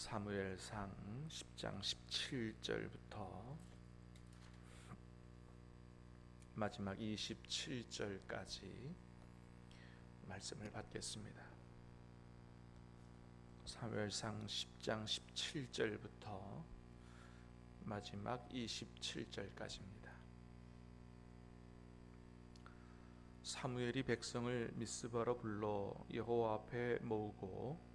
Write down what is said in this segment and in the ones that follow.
사무엘상 10장 17절부터 마지막 27절까지 말씀을 받겠습니다. 사무엘상 10장 17절부터 마지막 27절까지입니다. 사무엘이 백성을 미스바로 불러 여호와 앞에 모으고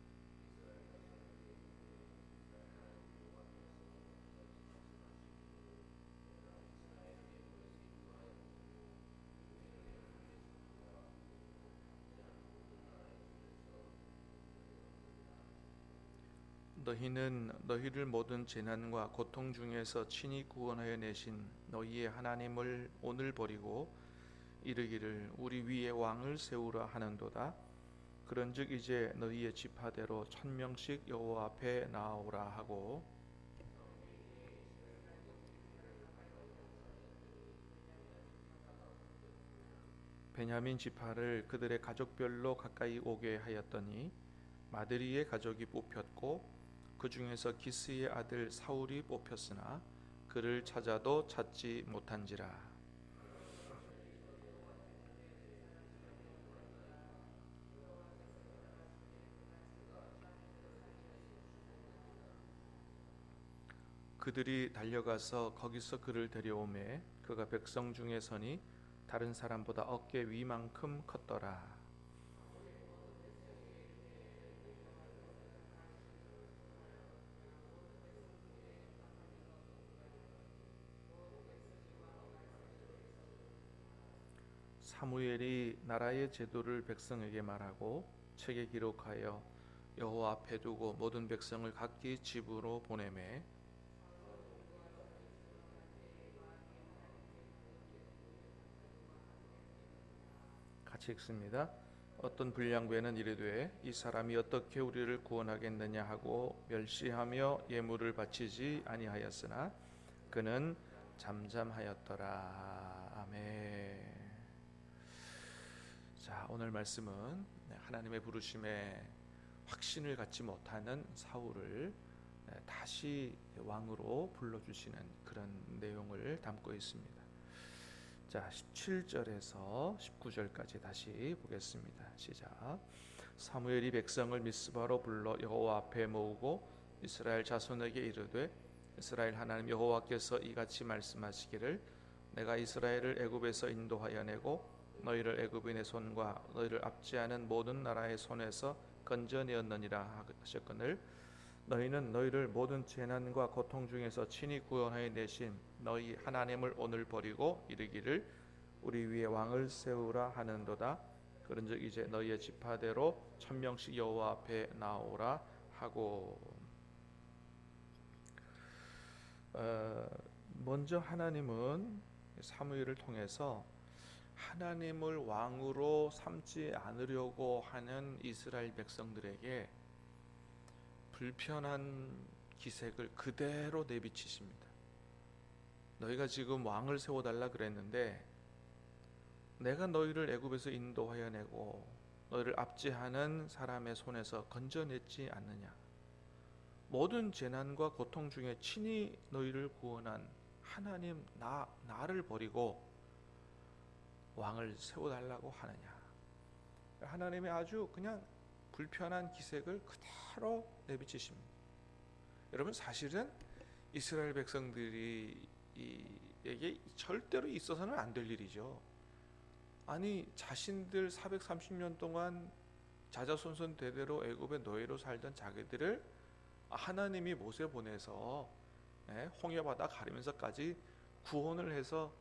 너희는 너희를 모든 재난과 고통 중에서 친히 구원하여 내신 너희의 하나님을 오늘 버리고 이르기를 우리 위에 왕을 세우라 하는도다. 그런즉 이제 너희의 지파대로 1000명씩 여호와 앞에 나아오라 하고 베냐민 지파를 그들의 가족별로 가까이 오게 하였더니 마드리의 가족이 뽑혔고 그 중에서 기스의 아들 사울이 뽑혔으나 그를 찾아도 찾지 못한지라. 그들이 달려가서 거기서 그를 데려오매 그가 백성 중에 서니 다른 사람보다 어깨 위만큼 컸더라. 사무엘이 나라의 제도를 백성에게 말하고 책에 기록하여 여호와 앞에 두고 모든 백성을 각기 집으로 보내매 같이 읽습니다. 어떤 불량배는 이르되 이 사람이 어떻게 우리를 구원하겠느냐 하고 멸시하며 예물을 바치지 아니하였으나 그는 잠잠하였더라. 아멘. 자, 오늘 말씀은 하나님의 부르심에 확신을 갖지 못하는 사울을 다시 왕으로 불러주시는 그런 내용을 담고 있습니다. 자, 17절에서 19절까지 다시 보겠습니다. 시작. 사무엘이 백성을 미스바로 불러 여호와 앞에 모으고 이스라엘 자손에게 이르되 이스라엘 하나님 여호와께서 이같이 말씀하시기를 내가 이스라엘을 애굽에서 인도하여 내고 너희를 애굽인의 손과 너희를 압제하는 모든 나라의 손에서 건져내었느니라 하셨거늘 너희는 너희를 모든 재난과 고통 중에서 친히 구원하여 내신 너희 하나님을 오늘 버리고 이르기를 우리 위에 왕을 세우라 하는도다. 그런즉 이제 너희의 지파대로 1000명씩 여호와 앞에 나오라 하고 먼저 하나님은 사무엘을 통해서 하나님을 왕으로 삼지 않으려고 하는 이스라엘 백성들에게 불편한 기색을 그대로 내비치십니다. 너희가 지금 왕을 세워달라 그랬는데 내가 너희를 애굽에서 인도하여 내고 너희를 압제하는 사람의 손에서 건져냈지 않느냐. 모든 재난과 고통 중에 친히 너희를 구원한 하나님 나를 버리고 왕을 세워달라고 하느냐. 하나님의 아주 그냥 불편한 기색을 그대로 내비치십니다. 여러분 사실은 이스라엘 백성들에게 절대로 있어서는 안 될 일이죠. 아니 자신들 430년 동안 자자손손 대대로 애굽의 노예로 살던 자기들을 하나님이 모세 보내서 홍해 바다 가리면서까지 구원을 해서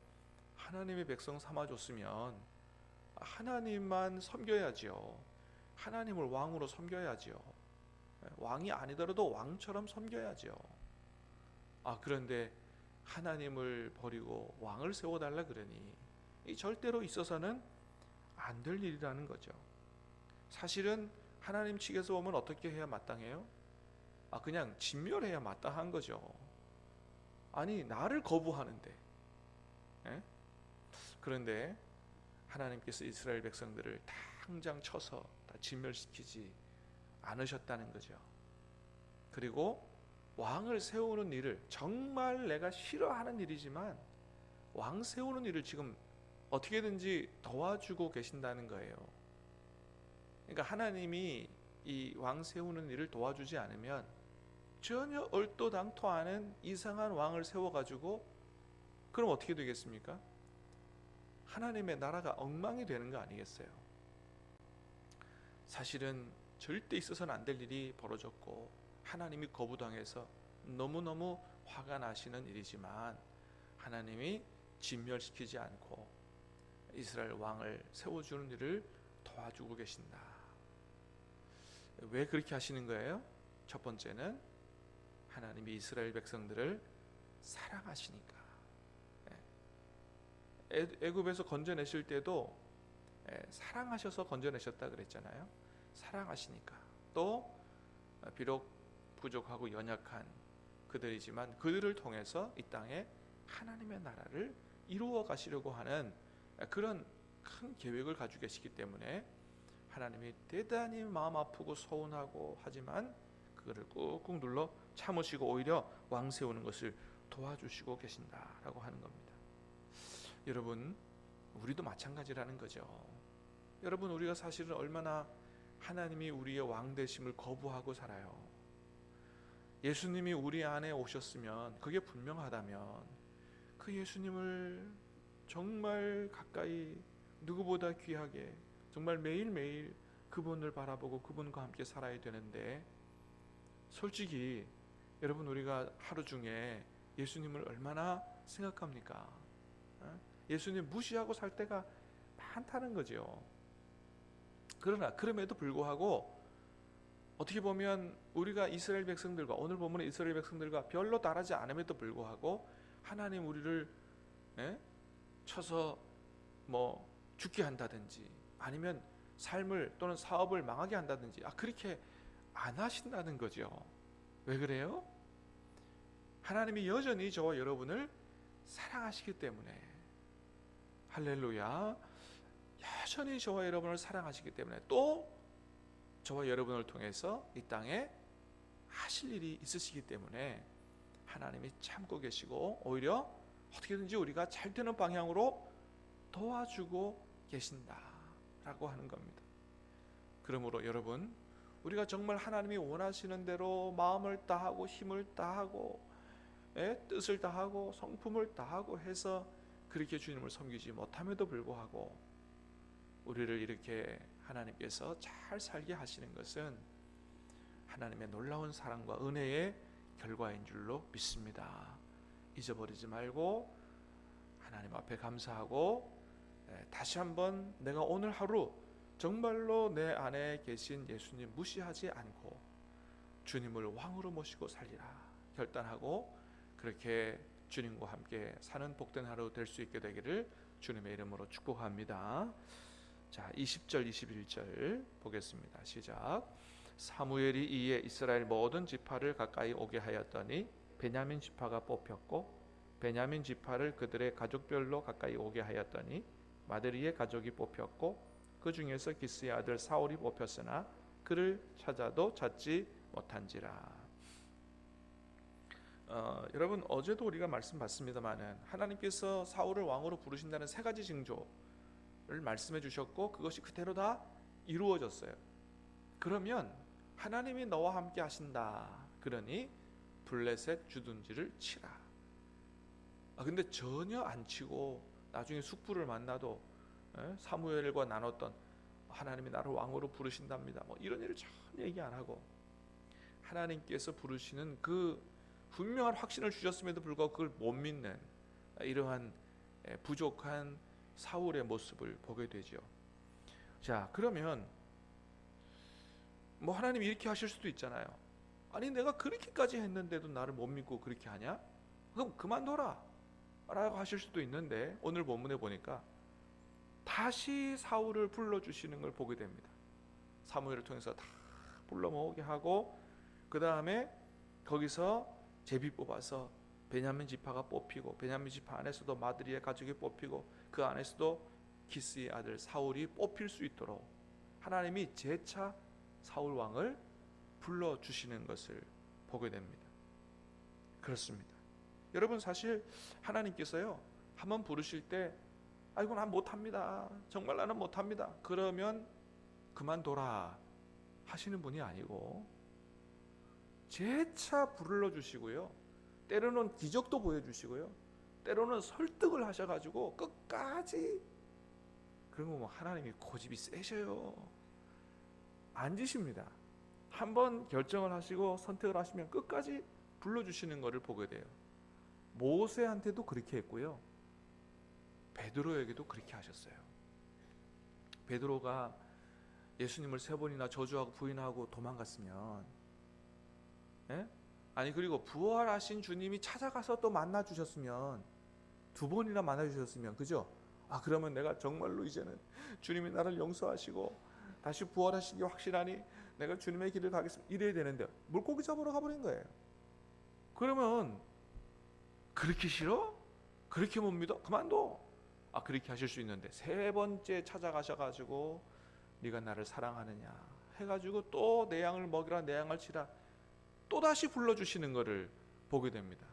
하나님의 백성 삼아줬으면 하나님만 섬겨야지요. 하나님을 왕으로 섬겨야지요. 왕이 아니더라도 왕처럼 섬겨야지요. 그런데 하나님을 버리고 왕을 세워달라 그러니 이 절대로 있어서는 안 될 일이라는 거죠. 사실은 하나님 측에서 보면 어떻게 해야 마땅해요? 그냥 진멸해야 마땅한 거죠. 아니 나를 거부하는데 그런데 하나님께서 이스라엘 백성들을 당장 쳐서 다 진멸시키지 않으셨다는 거죠. 그리고 왕을 세우는 일을, 정말 내가 싫어하는 일이지만 왕 세우는 일을 지금 어떻게든지 도와주고 계신다는 거예요. 그러니까 하나님이 이 왕 세우는 일을 도와주지 않으면 전혀 얼토당토하는 이상한 왕을 세워가지고 그럼 어떻게 되겠습니까? 하나님의 나라가 엉망이 되는 거 아니겠어요? 사실은 절대 있어서는 안 될 일이 벌어졌고 하나님이 거부당해서 너무너무 화가 나시는 일이지만 하나님이 진멸시키지 않고 이스라엘 왕을 세워주는 일을 도와주고 계신다. 왜 그렇게 하시는 거예요? 첫 번째는 하나님이 이스라엘 백성들을 사랑하시니까. 애굽에서 건져내실 때도 사랑하셔서 건져내셨다 그랬잖아요. 사랑하시니까. 또 비록 부족하고 연약한 그들이지만 그들을 통해서 이 땅에 하나님의 나라를 이루어 가시려고 하는 그런 큰 계획을 가지고 계시기 때문에 하나님이 대단히 마음 아프고 서운하고 하지만 그거를 꾹꾹 눌러 참으시고 오히려 왕 세우는 것을 도와주시고 계신다라고 하는 겁니다. 여러분, 우리도 마찬가지라는 거죠. 여러분, 우리가 사실은 얼마나 하나님이 우리의 왕 되심을 거부하고 살아요. 예수님이 우리 안에 오셨으면, 그게 분명하다면 그 예수님을 정말 가까이 누구보다 귀하게 정말 매일매일 그분을 바라보고 그분과 함께 살아야 되는데, 솔직히 여러분, 우리가 하루 중에 예수님을 얼마나 생각합니까? 예수님 무시하고 살 때가 많다는 거죠. 그러나 그럼에도 불구하고 어떻게 보면 우리가 이스라엘 백성들과, 오늘 본문의 이스라엘 백성들과 별로 다르지 않음에도 불구하고 하나님 우리를 쳐서 뭐 죽게 한다든지 아니면 삶을 또는 사업을 망하게 한다든지 그렇게 안 하신다는 거죠. 왜 그래요? 하나님이 여전히 저와 여러분을 사랑하시기 때문에, 할렐루야, 여전히 저와 여러분을 사랑하시기 때문에 또 저와 여러분을 통해서 이 땅에 하실 일이 있으시기 때문에 하나님이 참고 계시고 오히려 어떻게든지 우리가 잘 되는 방향으로 도와주고 계신다라고 하는 겁니다. 그러므로 여러분, 우리가 정말 하나님이 원하시는 대로 마음을 다하고 힘을 다하고 뜻을 다하고 성품을 다하고 해서 그렇게 주님을 섬기지 못함에도 불구하고 우리를 이렇게 하나님께서 잘 살게 하시는 것은 하나님의 놀라운 사랑과 은혜의 결과인 줄로 믿습니다. 잊어버리지 말고 하나님 앞에 감사하고 다시 한번 내가 오늘 하루 정말로 내 안에 계신 예수님 무시하지 않고 주님을 왕으로 모시고 살리라 결단하고 그렇게 주님과 함께 사는 복된 하루 될 수 있게 되기를 주님의 이름으로 축복합니다. 자, 20절 21절 보겠습니다. 시작. 사무엘이 이에 이스라엘 모든 지파를 가까이 오게 하였더니 베냐민 지파가 뽑혔고 베냐민 지파를 그들의 가족별로 가까이 오게 하였더니 마드리의 가족이 뽑혔고 그 중에서 기스의 아들 사울이 뽑혔으나 그를 찾아도 찾지 못한지라. 여러분, 어제도 우리가 말씀 받습니다만은 하나님께서 사울을 왕으로 부르신다는 세 가지 징조를 말씀해 주셨고 그것이 그대로 다 이루어졌어요. 그러면 하나님이 너와 함께 하신다. 그러니 블레셋 주둔지를 치라. 근데 전혀 안 치고 나중에 숙부를 만나도 사무엘과 나눴던 하나님이 나를 왕으로 부르신답니다. 뭐 이런 일을 전혀 얘기 안 하고 하나님께서 부르시는 그 분명한 확신을 주셨음에도 불구하고 그걸 못 믿는 이러한 부족한 사울의 모습을 보게 되죠. 자, 그러면 뭐 하나님이 이렇게 하실 수도 있잖아요. 아니 내가 그렇게까지 했는데도 나를 못 믿고 그렇게 하냐? 그럼 그만둬라 라고 하실 수도 있는데 오늘 본문에 보니까 다시 사울을 불러주시는 걸 보게 됩니다. 사무엘을 통해서 다 불러 모으게 하고 그 다음에 거기서 제비 뽑아서 베냐민 지파가 뽑히고 베냐민 지파 안에서도 마드리의 가족이 뽑히고 그 안에서도 기스의 아들 사울이 뽑힐 수 있도록 하나님이 재차 사울 왕을 불러주시는 것을 보게 됩니다. 그렇습니다. 여러분, 사실 하나님께서요, 한번 부르실 때 아이고 난 못합니다, 정말 나는 못합니다, 그러면 그만둬라 하시는 분이 아니고 재차 불러주시고요, 때로는 기적도 보여주시고요, 때로는 설득을 하셔가지고 끝까지. 그러면 뭐 하나님이 고집이 세셔요. 안 지십니다. 한번 결정을 하시고 선택을 하시면 끝까지 불러주시는 것을 보게 돼요. 모세한테도 그렇게 했고요, 베드로에게도 그렇게 하셨어요. 베드로가 예수님을 3번이나 저주하고 부인하고 도망갔으면, 예? 아니 그리고 부활하신 주님이 찾아가서 또 만나 주셨으면, 2번이나 만나 주셨으면, 그죠? 아 그러면 내가 정말로 이제는 주님이 나를 용서하시고 다시 부활하신 게 확실하니 내가 주님의 길을 가겠습니다, 이래야 되는데 물고기 잡으러 가버린 거예요. 그러면 그렇게 싫어? 그렇게 못 믿어? 그만둬. 아 그렇게 하실 수 있는데 3번째 찾아가셔가지고 네가 나를 사랑하느냐 해가지고 또 내 양을 먹이라 내 양을 치라 또다시 불러주시는 것을 보게 됩니다.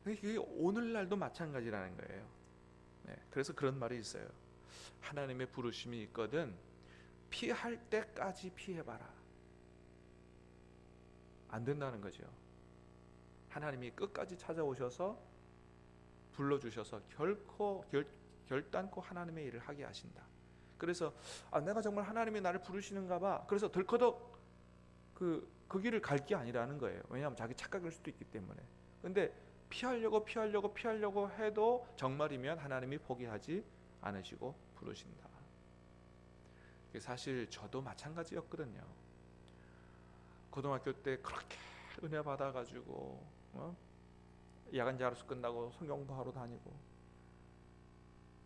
그게 오늘날도 마찬가지라는 거예요. 네, 그래서 그런 말이 있어요. 하나님의 부르심이 있거든 피할 때까지 피해봐라. 안 된다는 거죠. 하나님이 끝까지 찾아오셔서 불러주셔서 결단코 하나님의 일을 하게 하신다. 그래서 내가 정말 하나님이 나를 부르시는가 봐, 그래서 덜커덕 그 길을 갈 게 아니라는 거예요. 왜냐하면 자기 착각일 수도 있기 때문에. 근데 피하려고 해도 정말이면 하나님이 포기하지 않으시고 부르신다. 사실 저도 마찬가지였거든요. 고등학교 때 그렇게 은혜 받아가지고 야간 자율수 끝나고 성경 공부하러 다니고,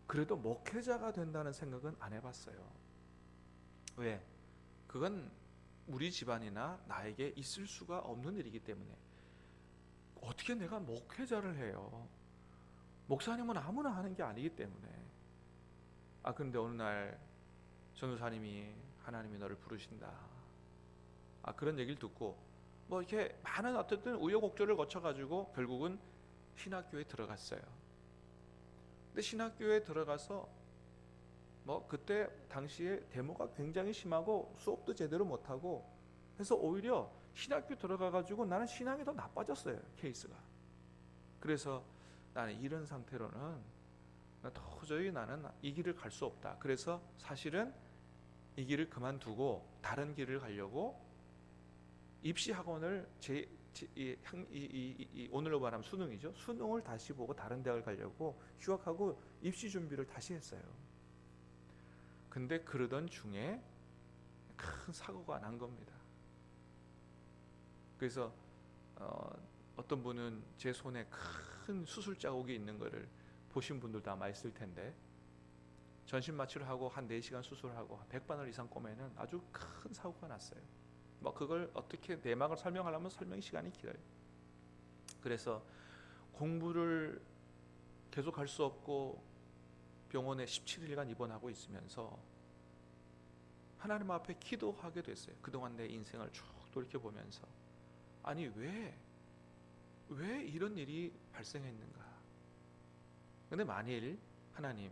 그래도 목회자가 된다는 생각은 안 해봤어요. 왜? 그건 우리 집안이나 나에게 있을 수가 없는 일이기 때문에. 어떻게 내가 목회자를 해요? 목사님은 아무나 하는 게 아니기 때문에. 근데 어느 날 전도사님이 하나님이 너를 부르신다, 그런 얘기를 듣고 뭐 이렇게 많은 어쨌든 우여곡절을 거쳐가지고 결국은 신학교에 들어갔어요. 근데 신학교에 들어가서 뭐 그때 당시에 데모가 굉장히 심하고 수업도 제대로 못하고 해서 오히려 신학교 들어가가지고 나는 신앙이 더 나빠졌어요, 케이스가. 그래서 나는 이런 상태로는 도저히 나는 이 길을 갈 수 없다. 그래서 사실은 이 길을 그만두고 다른 길을 가려고 입시학원을 오늘로 말하면 수능이죠. 수능을 다시 보고 다른 대학을 가려고 휴학하고 입시 준비를 다시 했어요. 근데 그러던 중에 큰 사고가 난 겁니다. 그래서 어떤 분은 제 손에 큰 수술 자국이 있는 거를 보신 분들도 아마 있을 텐데, 전신 마취를 하고 한 4시간 수술하고 100바늘 이상 꼬매는 아주 큰 사고가 났어요. 뭐 그걸 어떻게 내막을 설명하려면 설명 시간이 길어요. 그래서 공부를 계속 할 수 없고 병원에 17일간 입원하고 있으면서 하나님 앞에 기도하게 됐어요. 그동안 내 인생을 쭉 돌이켜보면서 아니 왜 이런 일이 발생했는가. 근데 만일 하나님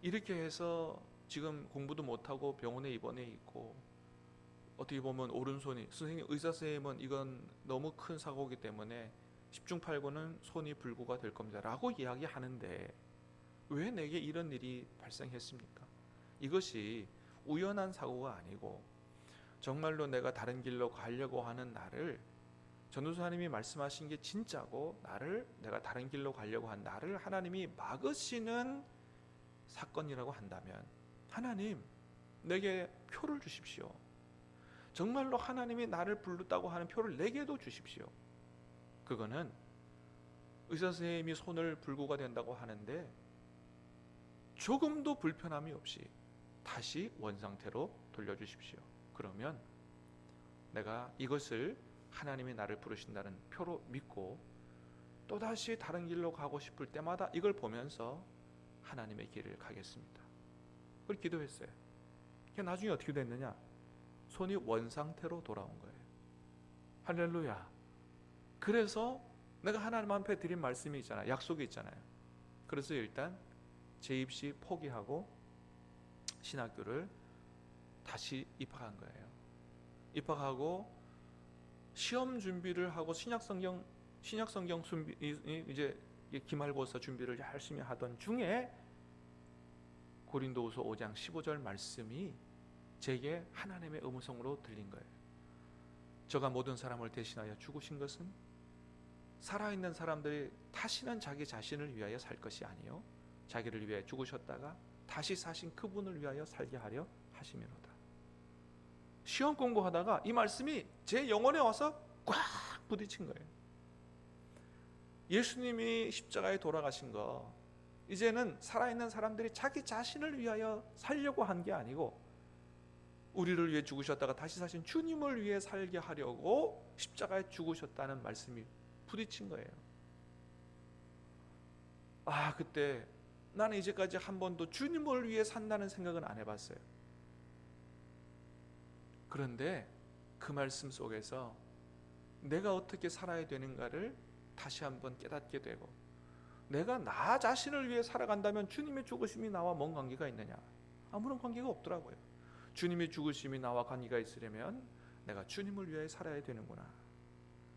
이렇게 해서 지금 공부도 못하고 병원에 입원해 있고 어떻게 보면 오른손이, 선생님 의사 선생님은 이건 너무 큰 사고이기 때문에 10중 8구는 손이 불구가 될 겁니다 라고 이야기하는데 왜 내게 이런 일이 발생했습니까? 이것이 우연한 사고가 아니고 정말로 내가 다른 길로 가려고 하는 나를, 전도사님이 말씀하신 게 진짜고 내가 다른 길로 가려고 한 나를 하나님이 막으시는 사건이라고 한다면 하나님 내게 표를 주십시오. 정말로 하나님이 나를 불렀다고 하는 표를 내게도 주십시오. 그거는 의사 선생님이 손을 불구가 된다고 하는데 조금도 불편함이 없이 다시 원상태로 돌려주십시오. 그러면 내가 이것을 하나님이 나를 부르신다는 표로 믿고 또다시 다른 길로 가고 싶을 때마다 이걸 보면서 하나님의 길을 가겠습니다. 그걸 기도했어요. 나중에 어떻게 됐느냐? 손이 원상태로 돌아온 거예요. 할렐루야. 그래서 내가 하나님 앞에 드린 말씀이 있잖아요. 약속이 있잖아요. 그래서 일단 재입시 포기하고 신학교를 다시 입학한 거예요. 입학하고 시험 준비를 하고 신약성경 준비, 이제 기말고사 준비를 열심히 하던 중에 고린도후서 5장 15절 말씀이 제게 하나님의 음성으로 들린 거예요. 저가 모든 사람을 대신하여 죽으신 것은 살아있는 사람들이 다시는 자기 자신을 위하여 살 것이 아니요 자기를 위해 죽으셨다가 다시 사신 그분을 위하여 살게 하려 하심이로다. 시험 공부하다가 이 말씀이 제 영혼에 와서 꽉 부딪힌 거예요. 예수님이 십자가에 돌아가신 거 이제는 살아있는 사람들이 자기 자신을 위하여 살려고 한 게 아니고 우리를 위해 죽으셨다가 다시 사신 주님을 위해 살게 하려고 십자가에 죽으셨다는 말씀이 부딪힌 거예요. 그때 나는 이제까지 한 번도 주님을 위해 산다는 생각은 안 해봤어요. 그런데 그 말씀 속에서 내가 어떻게 살아야 되는가를 다시 한번 깨닫게 되고, 내가 나 자신을 위해 살아간다면 주님의 죽으심이 나와 뭔 관계가 있느냐? 아무런 관계가 없더라고요. 주님의 죽으심이 나와 관계가 있으려면 내가 주님을 위해 살아야 되는구나.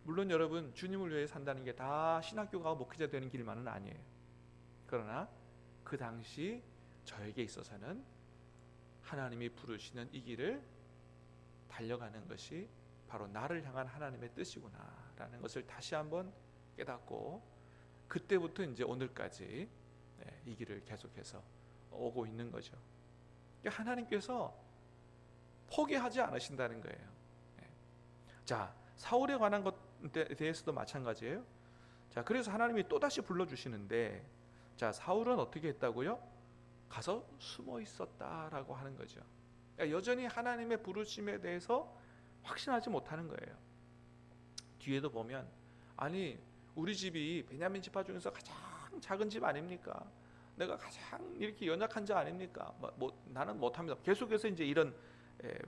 물론 여러분, 주님을 위해 산다는 게 다 신학교 가고 목회자 되는 길만은 아니에요. 그러나 그 당시 저에게 있어서는 하나님이 부르시는 이 길을 달려가는 것이 바로 나를 향한 하나님의 뜻이구나 라는 것을 다시 한번 깨닫고, 그때부터 이제 오늘까지 이 길을 계속해서 오고 있는 거죠. 하나님께서 포기하지 않으신다는 거예요. 자, 사울에 관한 것에 대해서도 마찬가지예요. 자, 그래서 하나님이 또다시 불러주시는데, 자, 사울은 어떻게 했다고요? 가서 숨어 있었다라고 하는 거죠. 그러니까 여전히 하나님의 부르심에 대해서 확신하지 못하는 거예요. 뒤에도 보면, 아니 우리 집이 베냐민 지파 중에서 가장 작은 집 아닙니까? 내가 가장 이렇게 연약한 자 아닙니까? 나는 못합니다. 계속해서 이제 이런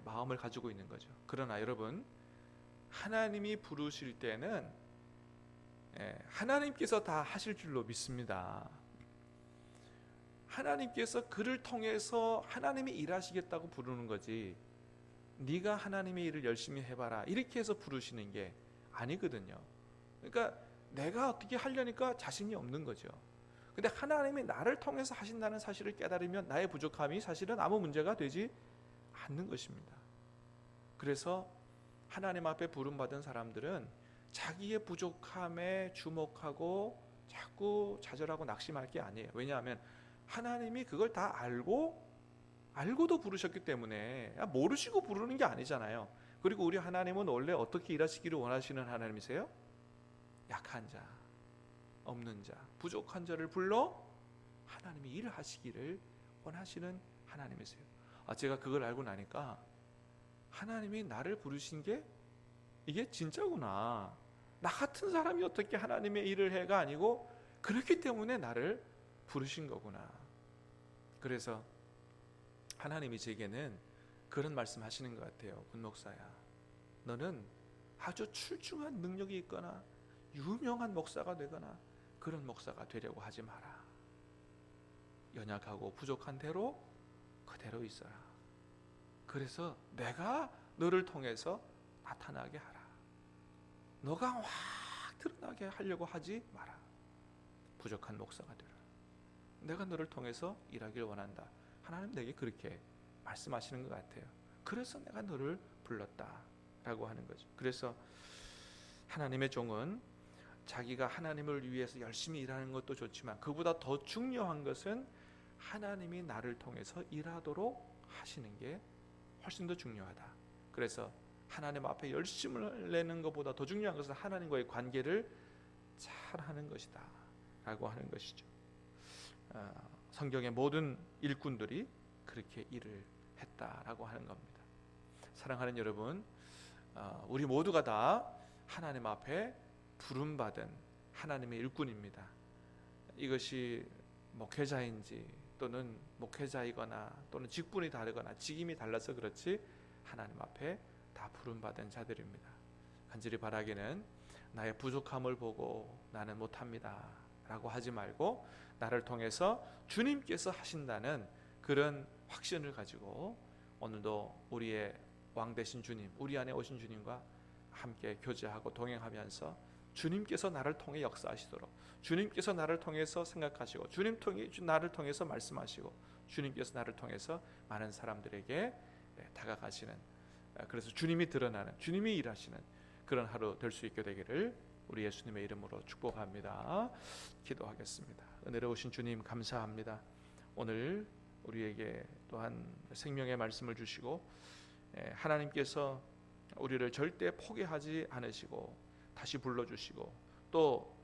마음을 가지고 있는 거죠. 그러나 여러분, 하나님이 부르실 때는 하나님께서 다 하실 줄로 믿습니다. 하나님께서 그를 통해서 하나님이 일하시겠다고 부르는 거지, 네가 하나님의 일을 열심히 해봐라 이렇게 해서 부르시는 게 아니거든요. 그러니까 내가 어떻게 하려니까 자신이 없는 거죠. 근데 하나님이 나를 통해서 하신다는 사실을 깨달으면 나의 부족함이 사실은 아무 문제가 되지 않는 것입니다. 그래서 하나님 앞에 부름받은 사람들은 자기의 부족함에 주목하고 자꾸 좌절하고 낙심할 게 아니에요. 왜냐하면 하나님이 그걸 다 알고도 부르셨기 때문에 모르시고 부르는 게 아니잖아요. 그리고 우리 하나님은 원래 어떻게 일하시기를 원하시는 하나님이세요? 약한 자, 없는 자, 부족한 자를 불러 하나님이 일을 하시기를 원하시는 하나님이세요. 제가 그걸 알고 나니까 하나님이 나를 부르신 게 이게 진짜구나. 나 같은 사람이 어떻게 하나님의 일을 해가 아니고 그렇기 때문에 나를 부르신 거구나. 그래서 하나님이 제게는 그런 말씀 하시는 것 같아요. 군 목사야, 너는 아주 출중한 능력이 있거나 유명한 목사가 되거나 그런 목사가 되려고 하지 마라. 연약하고 부족한 대로 그대로 있어라. 그래서 내가 너를 통해서 나타나게 하라. 너가 확 드러나게 하려고 하지 마라. 부족한 목사가 되라. 내가 너를 통해서 일하길 원한다. 하나님 내게 그렇게 말씀하시는 것 같아요. 그래서 내가 너를 불렀다라고 하는 거죠. 그래서 하나님의 종은 자기가 하나님을 위해서 열심히 일하는 것도 좋지만 그보다 더 중요한 것은 하나님이 나를 통해서 일하도록 하시는 게 훨씬 더 중요하다. 그래서 하나님 앞에 열심을 내는 것보다 더 중요한 것은 하나님과의 관계를 잘 하는 것이다 라고 하는 것이죠. 성경의 모든 일꾼들이 그렇게 일을 했다라고 하는 겁니다. 사랑하는 여러분, 우리 모두가 다 하나님 앞에 부름받은 하나님의 일꾼입니다. 이것이 목회자인지 또는 목회자이거나 또는 직분이 다르거나 직임이 달라서 그렇지 하나님 앞에 다 부름받은 자들입니다. 간절히 바라기는 나의 부족함을 보고 나는 못합니다 라고 하지 말고 나를 통해서 주님께서 하신다는 그런 확신을 가지고 오늘도 우리의 왕 되신 주님, 우리 안에 오신 주님과 함께 교제하고 동행하면서 주님께서 나를 통해 역사하시도록, 주님께서 나를 통해서 생각하시고, 나를 통해서 말씀하시고, 주님께서 나를 통해서 많은 사람들에게 다가가시는, 그래서 주님이 드러나는, 주님이 일하시는 그런 하루 될 수 있게 되기를 우리 예수님의 이름으로 축복합니다. 기도하겠습니다. 은혜로우신 주님 감사합니다. 오늘 우리에게 또한 생명의 말씀을 주시고 하나님께서 우리를 절대 포기하지 않으시고 다시 불러주시고 또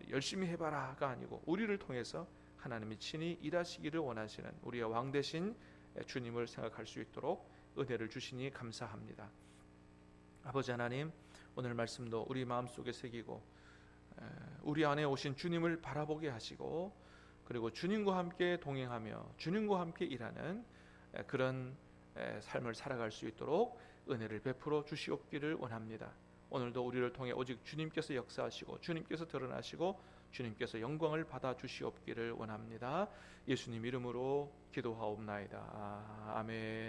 열심히 해봐라가 아니고 우리를 통해서 하나님이 친히 일하시기를 원하시는 우리의 왕 되신 주님을 생각할 수 있도록 은혜를 주시니 감사합니다. 아버지 하나님, 오늘 말씀도 우리 마음속에 새기고 우리 안에 오신 주님을 바라보게 하시고 그리고 주님과 함께 동행하며 주님과 함께 일하는 그런 삶을 살아갈 수 있도록 은혜를 베풀어 주시옵기를 원합니다. 오늘도 우리를 통해 오직 주님께서 역사하시고 주님께서 드러나시고 주님께서 영광을 받아 주시옵기를 원합니다. 예수님 이름으로 기도하옵나이다. 아멘.